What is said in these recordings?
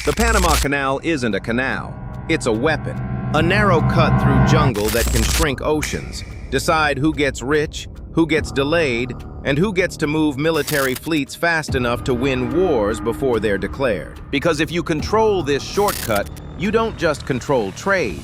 The Panama Canal isn't a canal. It's a weapon. A narrow cut through jungle that can shrink oceans, decide who gets rich, who gets delayed, and who gets to move military fleets fast enough to win wars before they're declared. Because if you control this shortcut, you don't just control trade.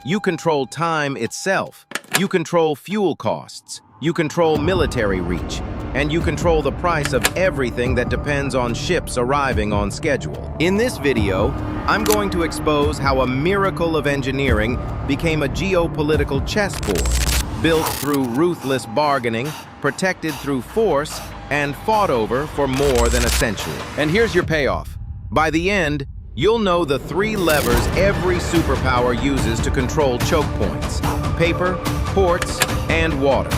You control time itself. You control fuel costs. You control military reach. And you control the price of everything that depends on ships arriving on schedule. In this video, I'm going to expose how a miracle of engineering became a geopolitical chessboard, built through ruthless bargaining, protected through force, and fought over for more than a century. And here's your payoff. By the end, you'll know the 3 levers every superpower uses to control choke points: paper, ports, and water.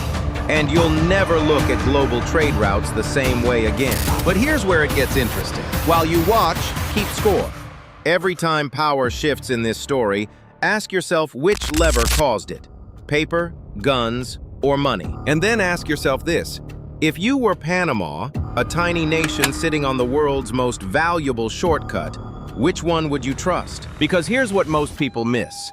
And you'll never look at global trade routes the same way again. But here's where it gets interesting. While you watch, keep score. Every time power shifts in this story, ask yourself which lever caused it: paper, guns, or money. And then ask yourself this: if you were Panama, a tiny nation sitting on the world's most valuable shortcut, which one would you trust? Because here's what most people miss.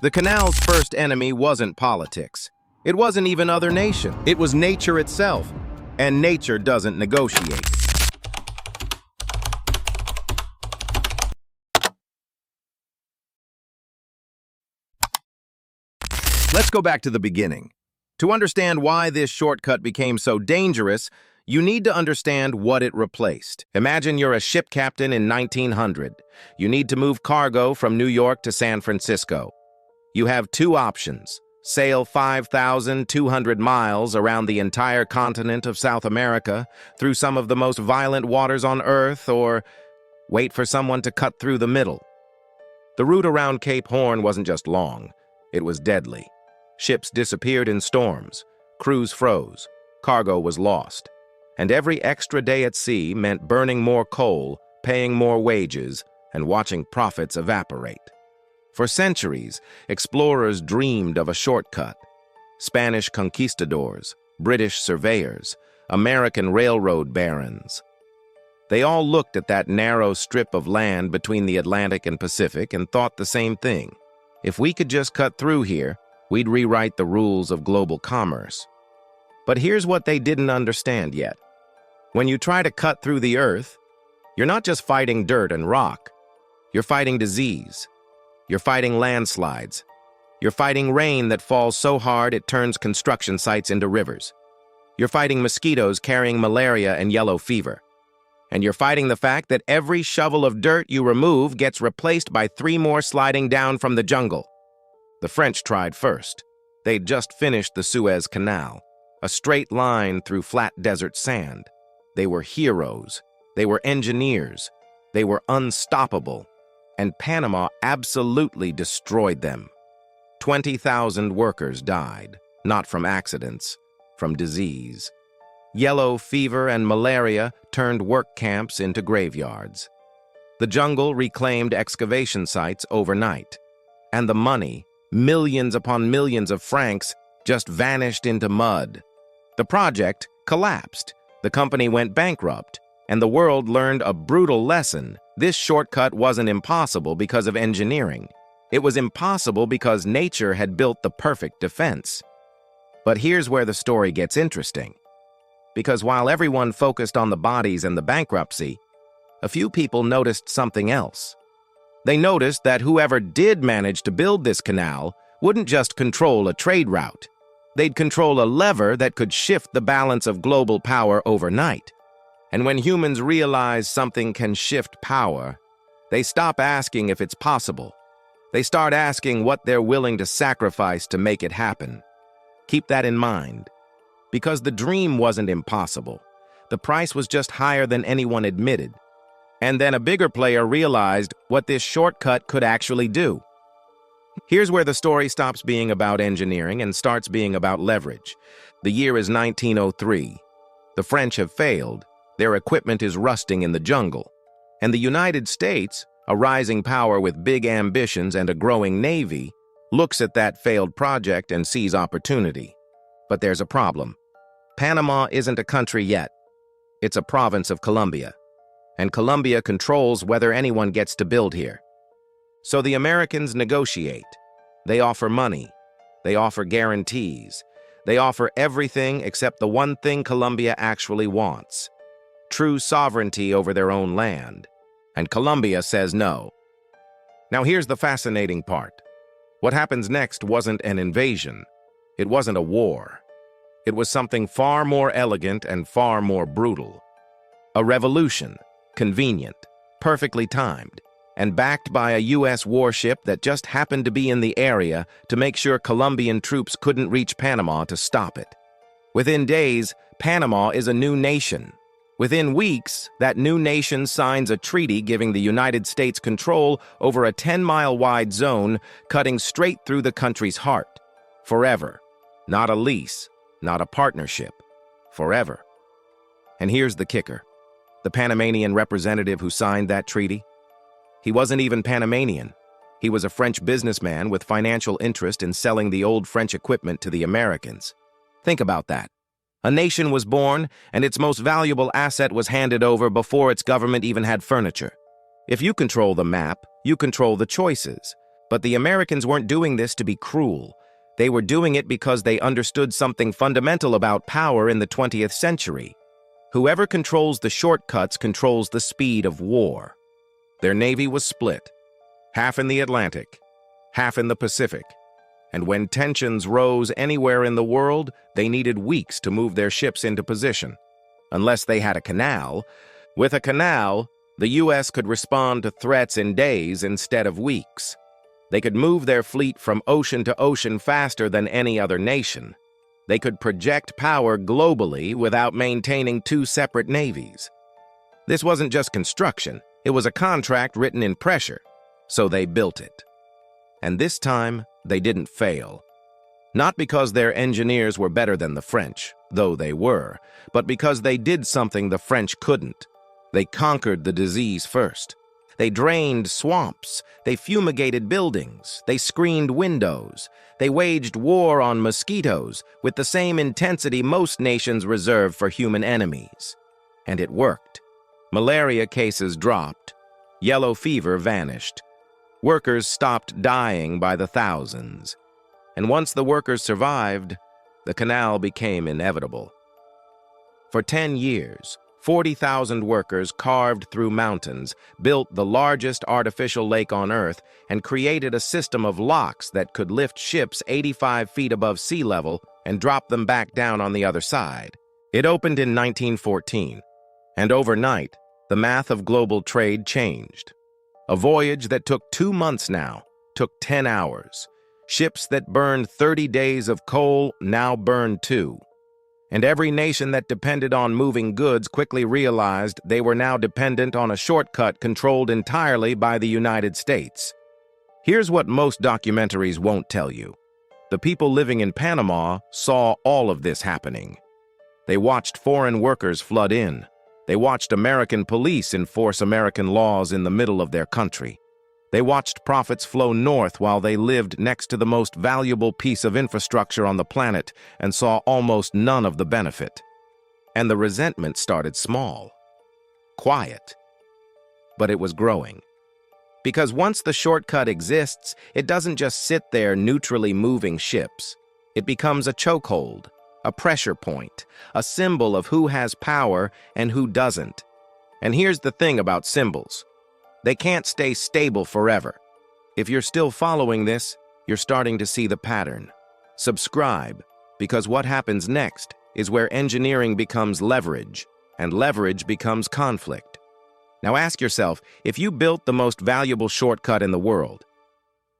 The canal's first enemy wasn't politics. It wasn't even other nations. It was nature itself, and nature doesn't negotiate. Let's go back to the beginning. To understand why this shortcut became so dangerous, you need to understand what it replaced. Imagine you're a ship captain in 1900. You need to move cargo from New York to San Francisco. You have 2 options: sail 5,200 miles around the entire continent of South America through some of the most violent waters on Earth, or wait for someone to cut through the middle. The route around Cape Horn wasn't just long, it was deadly. Ships disappeared in storms, crews froze, cargo was lost, and every extra day at sea meant burning more coal, paying more wages, and watching profits evaporate. For centuries, explorers dreamed of a shortcut. Spanish conquistadors, British surveyors, American railroad barons. They all looked at that narrow strip of land between the Atlantic and Pacific and thought the same thing. If we could just cut through here, we'd rewrite the rules of global commerce. But here's what they didn't understand yet. When you try to cut through the earth, you're not just fighting dirt and rock. You're fighting disease. You're fighting landslides. You're fighting rain that falls so hard it turns construction sites into rivers. You're fighting mosquitoes carrying malaria and yellow fever. And you're fighting the fact that every shovel of dirt you remove gets replaced by 3 more sliding down from the jungle. The French tried first. They'd just finished the Suez Canal, a straight line through flat desert sand. They were heroes. They were engineers. They were unstoppable. And Panama absolutely destroyed them. 20,000 workers died, not from accidents, from disease. Yellow fever and malaria turned work camps into graveyards. The jungle reclaimed excavation sites overnight. And the money, millions upon millions of francs, just vanished into mud. The project collapsed. The company went bankrupt. And the world learned a brutal lesson. This shortcut wasn't impossible because of engineering. It was impossible because nature had built the perfect defense. But here's where the story gets interesting. Because while everyone focused on the bodies and the bankruptcy, a few people noticed something else. They noticed that whoever did manage to build this canal wouldn't just control a trade route. They'd control a lever that could shift the balance of global power overnight. And when humans realize something can shift power, they stop asking if it's possible. They start asking what they're willing to sacrifice to make it happen. Keep that in mind. Because the dream wasn't impossible. The price was just higher than anyone admitted. And then a bigger player realized what this shortcut could actually do. Here's where the story stops being about engineering and starts being about leverage. The year is 1903. The French have failed. Their equipment is rusting in the jungle. And the United States, a rising power with big ambitions and a growing navy, looks at that failed project and sees opportunity. But there's a problem. Panama isn't a country yet. It's a province of Colombia. and Colombia controls whether anyone gets to build here. So the Americans negotiate. They offer money. They offer guarantees. They offer everything except the one thing Colombia actually wants: true sovereignty over their own land. And Colombia says no. Now here's the fascinating part. What happens next wasn't an invasion. It wasn't a war. It was something far more elegant and far more brutal. A revolution, convenient, perfectly timed, and backed by a U.S. warship that just happened to be in the area to make sure Colombian troops couldn't reach Panama to stop it. Within days, Panama is a new nation. Within weeks, that new nation signs a treaty giving the United States control over a 10-mile-wide zone cutting straight through the country's heart. Forever. Not a lease, not a partnership. Forever. And here's the kicker. The Panamanian representative who signed that treaty? He wasn't even Panamanian. He was a French businessman with financial interest in selling the old French equipment to the Americans. Think about that. A nation was born, and its most valuable asset was handed over before its government even had furniture. If you control the map, you control the choices. But the Americans weren't doing this to be cruel. They were doing it because they understood something fundamental about power in the 20th century. Whoever controls the shortcuts controls the speed of war. Their navy was split, half in the Atlantic, half in the Pacific. And when tensions rose anywhere in the world, they needed weeks to move their ships into position. Unless they had a canal. With a canal, the U.S. could respond to threats in days instead of weeks. They could move their fleet from ocean to ocean faster than any other nation. They could project power globally without maintaining two separate navies. This wasn't just construction. It was a contract written in pressure. So they built it. And this time, they didn't fail. Not because their engineers were better than the French, though they were, but because they did something the French couldn't. They conquered the disease first. They drained swamps. They fumigated buildings. They screened windows. They waged war on mosquitoes with the same intensity most nations reserve for human enemies. And it worked. Malaria cases dropped. Yellow fever vanished. Workers stopped dying by the thousands. And once the workers survived, the canal became inevitable. For 10 years, 40,000 workers carved through mountains, built the largest artificial lake on Earth, and created a system of locks that could lift ships 85 feet above sea level and drop them back down on the other side. It opened in 1914, and overnight, the math of global trade changed. A voyage that took 2 months now took 10 hours. Ships that burned 30 days of coal now burn 2. And every nation that depended on moving goods quickly realized they were now dependent on a shortcut controlled entirely by the United States. Here's what most documentaries won't tell you. The people living in Panama saw all of this happening. They watched foreign workers flood in. They watched American police enforce American laws in the middle of their country. They watched profits flow north while they lived next to the most valuable piece of infrastructure on the planet and saw almost none of the benefit. And the resentment started small, quiet, but it was growing. Because once the shortcut exists, it doesn't just sit there neutrally moving ships. It becomes a chokehold, a pressure point, a symbol of who has power and who doesn't. And here's the thing about symbols. They can't stay stable forever. If you're still following this, you're starting to see the pattern. Subscribe, because what happens next is where engineering becomes leverage, and leverage becomes conflict. Now ask yourself, if you built the most valuable shortcut in the world,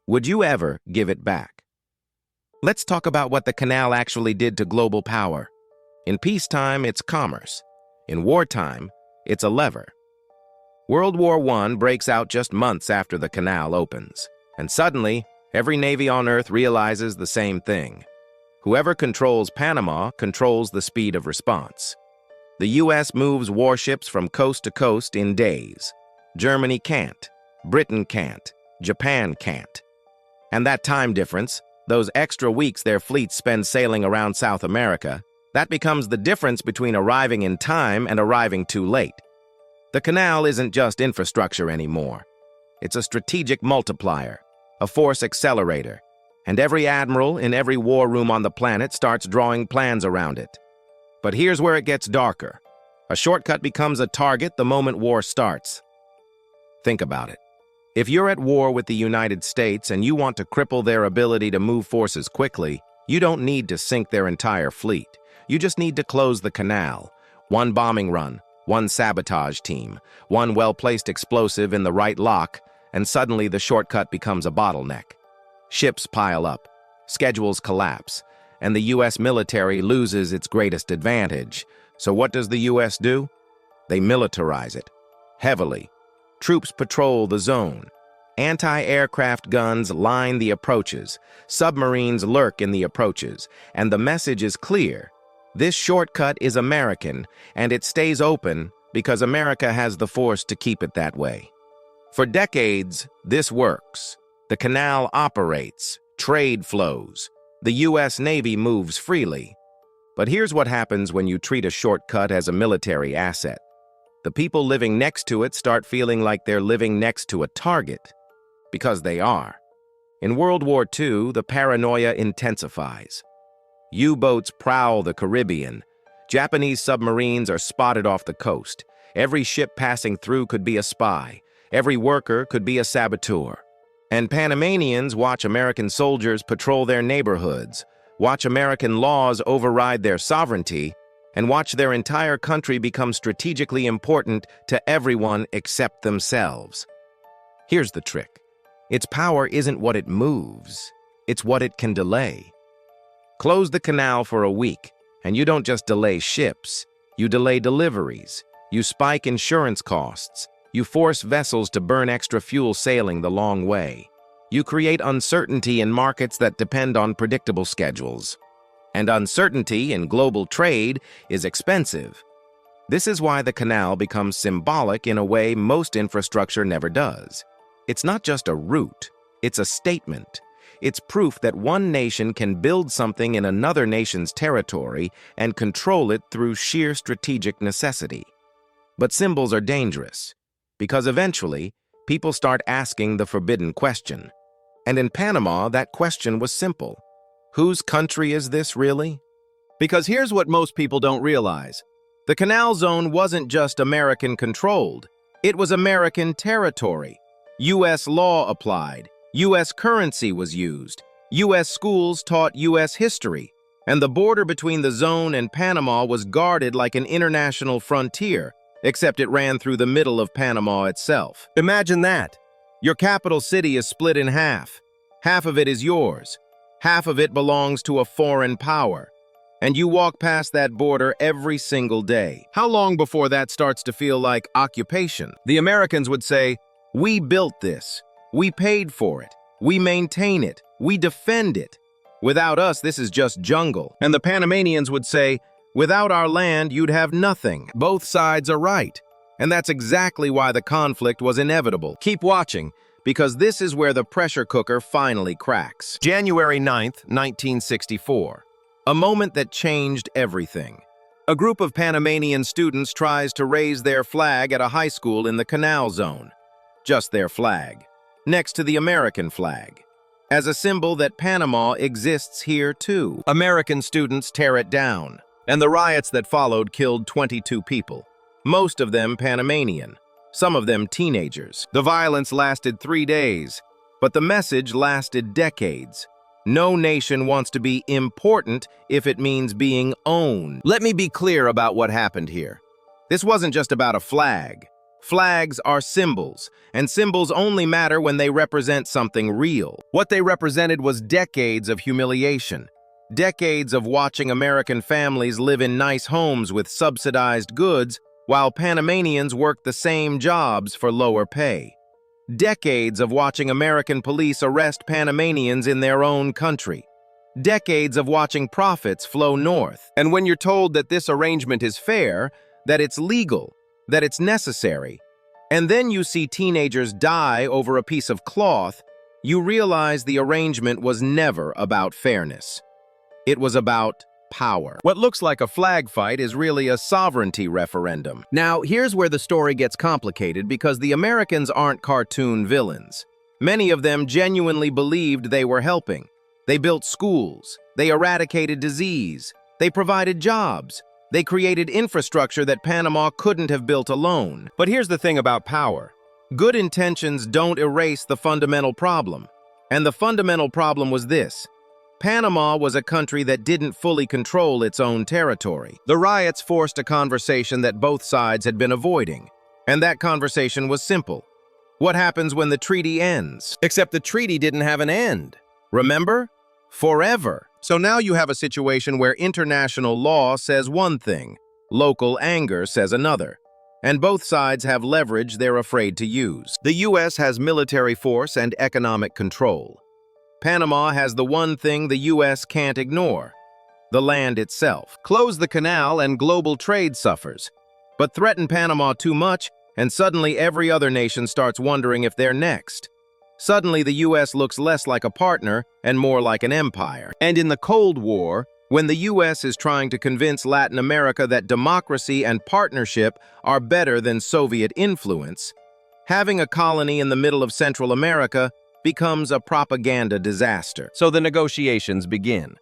would you ever give it back? Let's talk about what the canal actually did to global power. In peacetime, it's commerce. In wartime, it's a lever. World War I breaks out just months after the canal opens. And suddenly, every navy on Earth realizes the same thing. Whoever controls Panama controls the speed of response. The U.S. moves warships from coast to coast in days. Germany can't. Britain can't. Japan can't. And that time difference, those extra weeks their fleets spend sailing around South America, that becomes the difference between arriving in time and arriving too late. The canal isn't just infrastructure anymore. It's a strategic multiplier, a force accelerator, and every admiral in every war room on the planet starts drawing plans around it. But here's where it gets darker. A shortcut becomes a target the moment war starts. Think about it. If you're at war with the United States and you want to cripple their ability to move forces quickly, you don't need to sink their entire fleet. You just need to close the canal. One bombing run, one sabotage team, one well-placed explosive in the right lock, and suddenly the shortcut becomes a bottleneck. Ships pile up, schedules collapse, and the U.S. military loses its greatest advantage. So what does the U.S. do? They militarize it, heavily. Troops patrol the zone. Anti-aircraft guns line the approaches. Submarines lurk in the approaches. And the message is clear. This shortcut is American, and it stays open because America has the force to keep it that way. For decades, this works. The canal operates, trade flows. The U.S. Navy moves freely. But here's what happens when you treat a shortcut as a military asset. The people living next to it start feeling like they're living next to a target. Because they are. In World War II, the paranoia intensifies. U-boats prowl the Caribbean. Japanese submarines are spotted off the coast. Every ship passing through could be a spy. Every worker could be a saboteur. And Panamanians watch American soldiers patrol their neighborhoods, watch American laws override their sovereignty, and watch their entire country become strategically important to everyone except themselves. Here's the trick. Its power isn't what it moves, it's what it can delay. Close the canal for a week, and you don't just delay ships, you delay deliveries, you spike insurance costs, you force vessels to burn extra fuel sailing the long way. You create uncertainty in markets that depend on predictable schedules. And uncertainty in global trade is expensive. This is why the canal becomes symbolic in a way most infrastructure never does. It's not just a route, it's a statement. It's proof that one nation can build something in another nation's territory and control it through sheer strategic necessity. But symbols are dangerous, because eventually, people start asking the forbidden question. And in Panama, that question was simple. Whose country is this, really? Because here's what most people don't realize. The Canal Zone wasn't just American-controlled. It was American territory. U.S. law applied. U.S. currency was used. U.S. schools taught U.S. history. And the border between the zone and Panama was guarded like an international frontier, except it ran through the middle of Panama itself. Imagine that. Your capital city is split in half. Half of it is yours. Half of it belongs to a foreign power. And you walk past that border every single day. How long before that starts to feel like occupation? The Americans would say, "We built this. We paid for it. We maintain it. We defend it. Without us, this is just jungle." And the Panamanians would say, "Without our land, you'd have nothing." Both sides are right. And that's exactly why the conflict was inevitable. Keep watching, because this is where the pressure cooker finally cracks. January 9th, 1964. A moment that changed everything. A group of Panamanian students tries to raise their flag at a high school in the Canal Zone. Just their flag, next to the American flag, as a symbol that Panama exists here too. American students tear it down, and the riots that followed killed 22 people. Most of them Panamanian, some of them teenagers. The violence lasted 3 days, but the message lasted decades. No nation wants to be important if it means being owned. Let me be clear about what happened here. This wasn't just about a flag. Flags are symbols, and symbols only matter when they represent something real. What they represented was decades of humiliation. Decades of watching American families live in nice homes with subsidized goods, while Panamanians worked the same jobs for lower pay. Decades of watching American police arrest Panamanians in their own country. Decades of watching profits flow north. And when you're told that this arrangement is fair, that it's legal, that it's necessary, and then you see teenagers die over a piece of cloth, you realize the arrangement was never about fairness. It was about power. What looks like a flag fight is really a sovereignty referendum. Now, here's where the story gets complicated because the Americans aren't cartoon villains. Many of them genuinely believed they were helping. They built schools, they eradicated disease, they provided jobs, they created infrastructure that Panama couldn't have built alone. But here's the thing about power. Good intentions don't erase the fundamental problem. And the fundamental problem was this. Panama was a country that didn't fully control its own territory. The riots forced a conversation that both sides had been avoiding. And that conversation was simple. What happens when the treaty ends? Except the treaty didn't have an end. Remember? Forever. So now you have a situation where international law says one thing, local anger says another. And both sides have leverage they're afraid to use. The U.S. has military force and economic control. Panama has the one thing the U.S. can't ignore, the land itself. Close the canal and global trade suffers. But threaten Panama too much, and suddenly every other nation starts wondering if they're next. Suddenly the U.S. looks less like a partner and more like an empire. And in the Cold War, when the U.S. is trying to convince Latin America that democracy and partnership are better than Soviet influence, having a colony in the middle of Central America becomes a propaganda disaster. So the negotiations begin.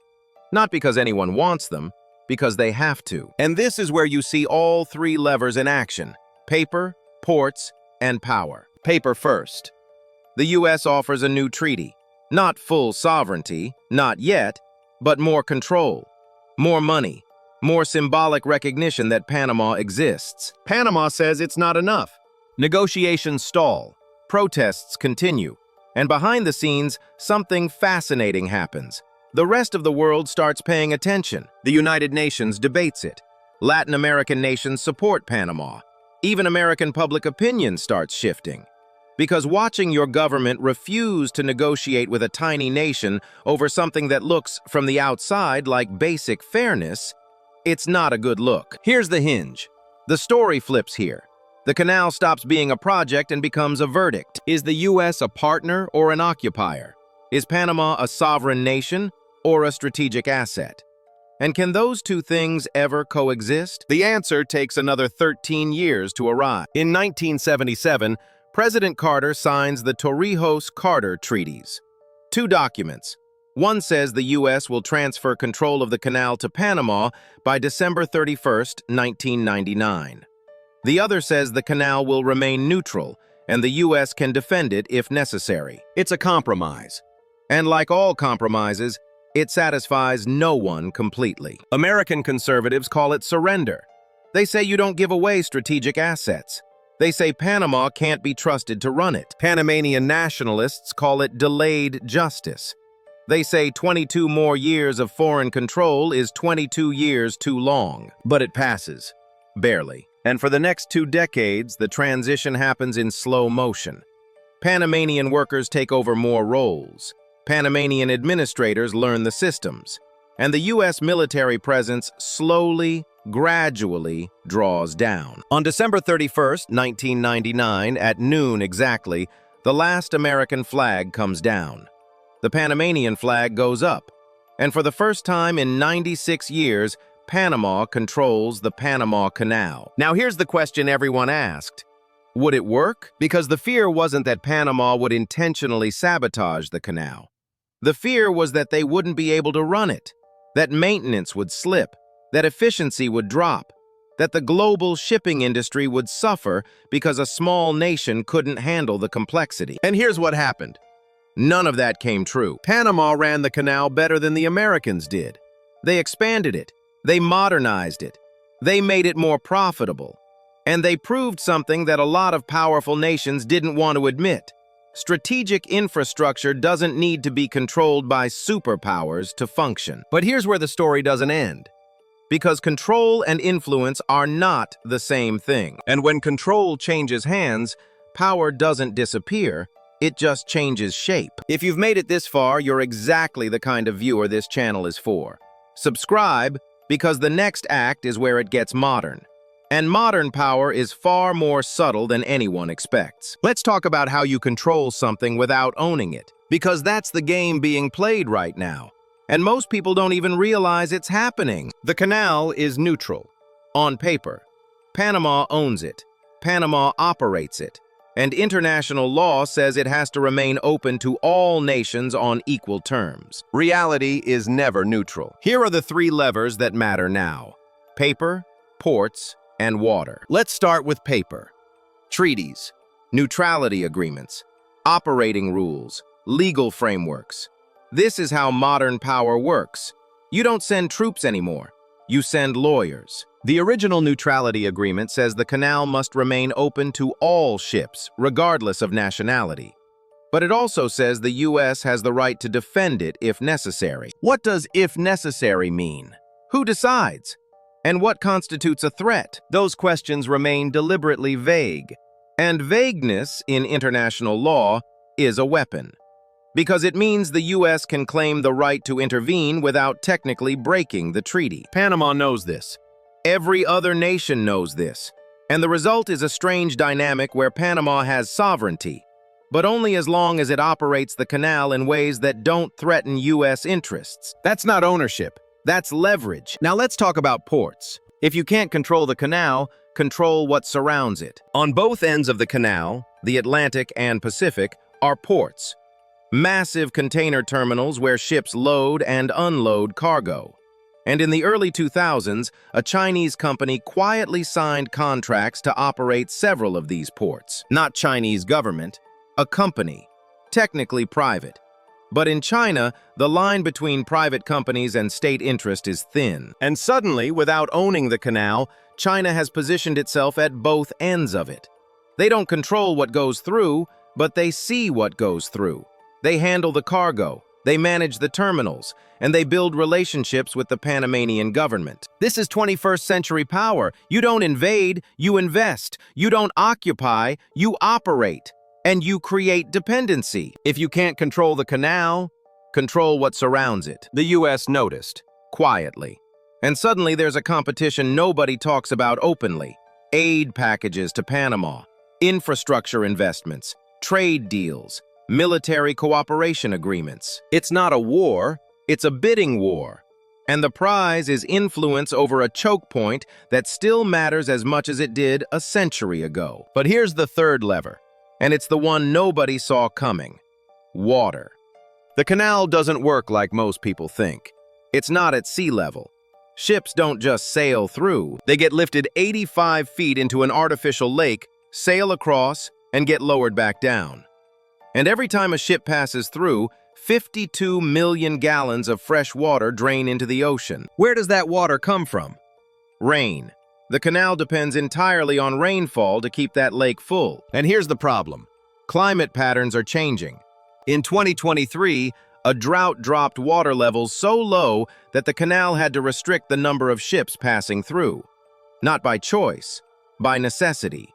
Not because anyone wants them, because they have to. And this is where you see all three levers in action: paper, ports, and power. Paper first. The U.S. offers a new treaty. Not full sovereignty, not yet, but more control, more money, more symbolic recognition that Panama exists. Panama says it's not enough. Negotiations stall, protests continue, and behind the scenes, something fascinating happens. The rest of the world starts paying attention. The United Nations debates it. Latin American nations support Panama. Even American public opinion starts shifting. Because watching your government refuse to negotiate with a tiny nation over something that looks, from the outside, like basic fairness, it's not a good look. Here's the hinge. The story flips here. The canal stops being a project and becomes a verdict. Is the U.S. a partner or an occupier? Is Panama a sovereign nation or a strategic asset? And can those two things ever coexist? The answer takes another 13 years to arrive. In 1977, President Carter signs the Torrijos-Carter treaties. Two documents. One says the U.S. will transfer control of the canal to Panama by December 31, 1999. The other says the canal will remain neutral and the U.S. can defend it if necessary. It's a compromise. And like all compromises, it satisfies no one completely. American conservatives call it surrender. They say you don't give away strategic assets. They say Panama can't be trusted to run it. Panamanian nationalists call it delayed justice. They say 22 more years of foreign control is 22 years too long. But it passes. Barely. And for the next 2 decades, the transition happens in slow motion. Panamanian workers take over more roles. Panamanian administrators learn the systems. And the U.S. military presence slowly, gradually draws down. On December 31, 1999, at noon exactly, the last American flag comes down. The Panamanian flag goes up. And for the first time in 96 years, Panama controls the Panama Canal. Now here's the question everyone asked. Would it work? Because the fear wasn't that Panama would intentionally sabotage the canal. The fear was that they wouldn't be able to run it, that maintenance would slip, that efficiency would drop, that the global shipping industry would suffer because a small nation couldn't handle the complexity. And here's what happened. None of that came true. Panama ran the canal better than the Americans did. They expanded it. They modernized it. They made it more profitable. And they proved something that a lot of powerful nations didn't want to admit. Strategic infrastructure doesn't need to be controlled by superpowers to function. But here's where the story doesn't end. Because control and influence are not the same thing. And when control changes hands, power doesn't disappear, it just changes shape. If you've made it this far, you're exactly the kind of viewer this channel is for. Subscribe, because the next act is where it gets modern. And modern power is far more subtle than anyone expects. Let's talk about how you control something without owning it, because that's the game being played right now. And most people don't even realize it's happening. The canal is neutral. On paper, Panama owns it. Panama operates it. And international law says it has to remain open to all nations on equal terms. Reality is never neutral. Here are the three levers that matter now: paper, ports, and water. Let's start with paper. Treaties, neutrality agreements, operating rules, legal frameworks. This is how modern power works. You don't send troops anymore. You send lawyers. The original neutrality agreement says the canal must remain open to all ships, regardless of nationality. But it also says the U.S. has the right to defend it if necessary. What does "if necessary" mean? Who decides? And what constitutes a threat? Those questions remain deliberately vague. And vagueness in international law is a weapon, because it means the U.S. can claim the right to intervene without technically breaking the treaty. Panama knows this. Every other nation knows this. And the result is a strange dynamic where Panama has sovereignty, but only as long as it operates the canal in ways that don't threaten U.S. interests. That's not ownership. That's leverage. Now let's talk about ports. If you can't control the canal, control what surrounds it. On both ends of the canal, the Atlantic and Pacific, are ports. Massive container terminals where ships load and unload cargo. And in the early 2000s, a Chinese company quietly signed contracts to operate several of these ports. Not Chinese government, a company, technically private. But in China, the line between private companies and state interest is thin. And suddenly, without owning the canal, China has positioned itself at both ends of it. They don't control what goes through, but they see what goes through. They handle the cargo, they manage the terminals, and they build relationships with the Panamanian government. This is 21st century power. You don't invade, you invest. You don't occupy, you operate. And you create dependency. If you can't control the canal, control what surrounds it. The U.S. noticed, quietly. And suddenly there's a competition nobody talks about openly. Aid packages to Panama, infrastructure investments, trade deals, military cooperation agreements. It's not a war, it's a bidding war. And the prize is influence over a choke point that still matters as much as it did a century ago. But here's the third lever, and it's the one nobody saw coming: water. The canal doesn't work like most people think. It's not at sea level. Ships don't just sail through. They get lifted 85 feet into an artificial lake, sail across, and get lowered back down. And every time a ship passes through, 52 million gallons of fresh water drain into the ocean. Where does that water come from? Rain. The canal depends entirely on rainfall to keep that lake full. And here's the problem. Climate patterns are changing. In 2023, a drought dropped water levels so low that the canal had to restrict the number of ships passing through. Not by choice, by necessity.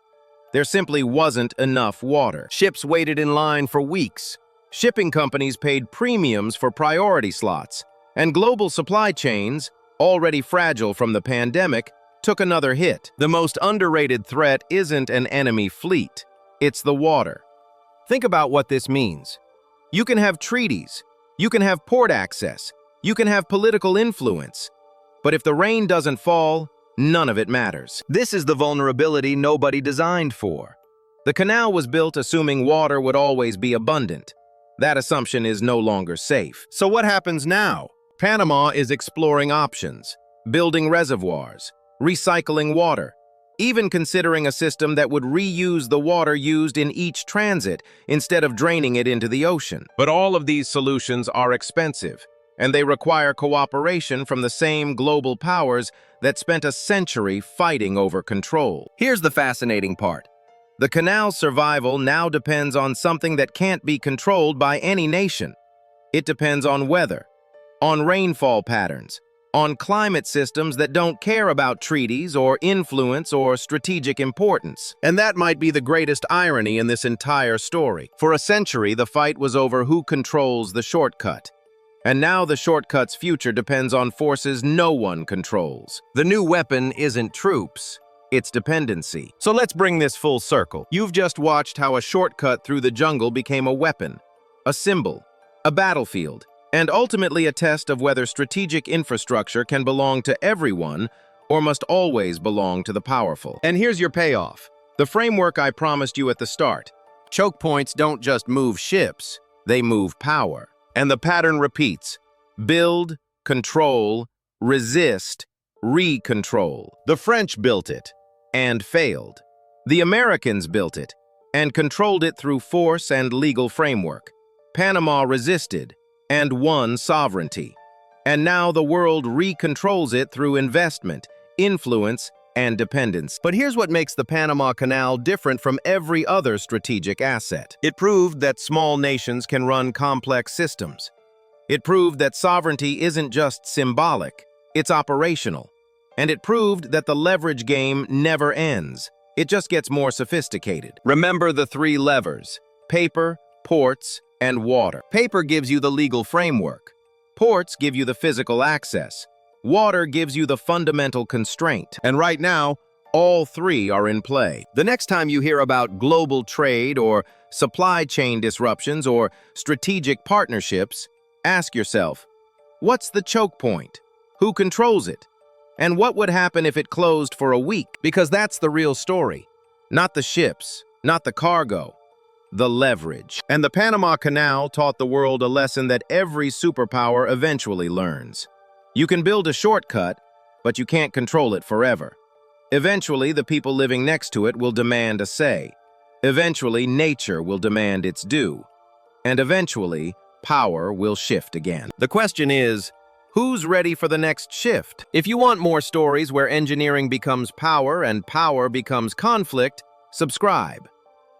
There simply wasn't enough water. Ships waited in line for weeks. Shipping companies paid premiums for priority slots. And global supply chains, already fragile from the pandemic, took another hit. The most underrated threat isn't an enemy fleet. It's the water. Think about what this means. You can have treaties. You can have port access. You can have political influence. But if the rain doesn't fall, none of it matters. This is the vulnerability nobody designed for. The canal was built assuming water would always be abundant. That assumption is no longer safe. So what happens now? Panama is exploring options, building reservoirs, recycling water, even considering a system that would reuse the water used in each transit instead of draining it into the ocean. But all of these solutions are expensive, and they require cooperation from the same global powers that spent a century fighting over control. Here's the fascinating part. The canal's survival now depends on something that can't be controlled by any nation. It depends on weather, on rainfall patterns, on climate systems that don't care about treaties or influence or strategic importance. And that might be the greatest irony in this entire story. For a century, the fight was over who controls the shortcut. And now the shortcut's future depends on forces no one controls. The new weapon isn't troops, it's dependency. So let's bring this full circle. You've just watched how a shortcut through the jungle became a weapon, a symbol, a battlefield. and ultimately a test of whether strategic infrastructure can belong to everyone or must always belong to the powerful. And here's your payoff. The framework I promised you at the start. Choke points don't just move ships, they move power. And the pattern repeats. Build, control, resist, re-control. The French built it and failed. The Americans built it and controlled it through force and legal framework. Panama resisted and won sovereignty. And now the world re-controls it through investment, influence, and dependence. But here's what makes the Panama Canal different from every other strategic asset. It proved that small nations can run complex systems. It proved that sovereignty isn't just symbolic, it's operational. And it proved that the leverage game never ends. It just gets more sophisticated. Remember the three levers: paper, ports, and water. Paper gives you the legal framework. Ports give you the physical access. Water gives you the fundamental constraint. And right now, all three are in play. The next time you hear about global trade or supply chain disruptions or strategic partnerships, ask yourself, what's the choke point? Who controls it? And what would happen if it closed for a week? Because that's the real story. Not the ships, not the cargo, the leverage. And the Panama Canal taught the world a lesson that every superpower eventually learns. You can build a shortcut, but you can't control it forever. Eventually, the people living next to it will demand a say. Eventually, nature will demand its due. And eventually, power will shift again. The question is, who's ready for the next shift? If you want more stories where engineering becomes power and power becomes conflict, subscribe.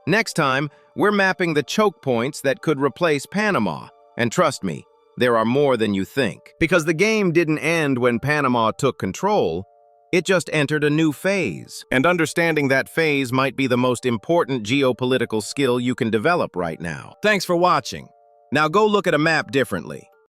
Next time, we're mapping the choke points that could replace Panama. And trust me, there are more than you think. Because the game didn't end when Panama took control, it just entered a new phase. And understanding that phase might be the most important geopolitical skill you can develop right now. Thanks for watching. Now go look at a map differently.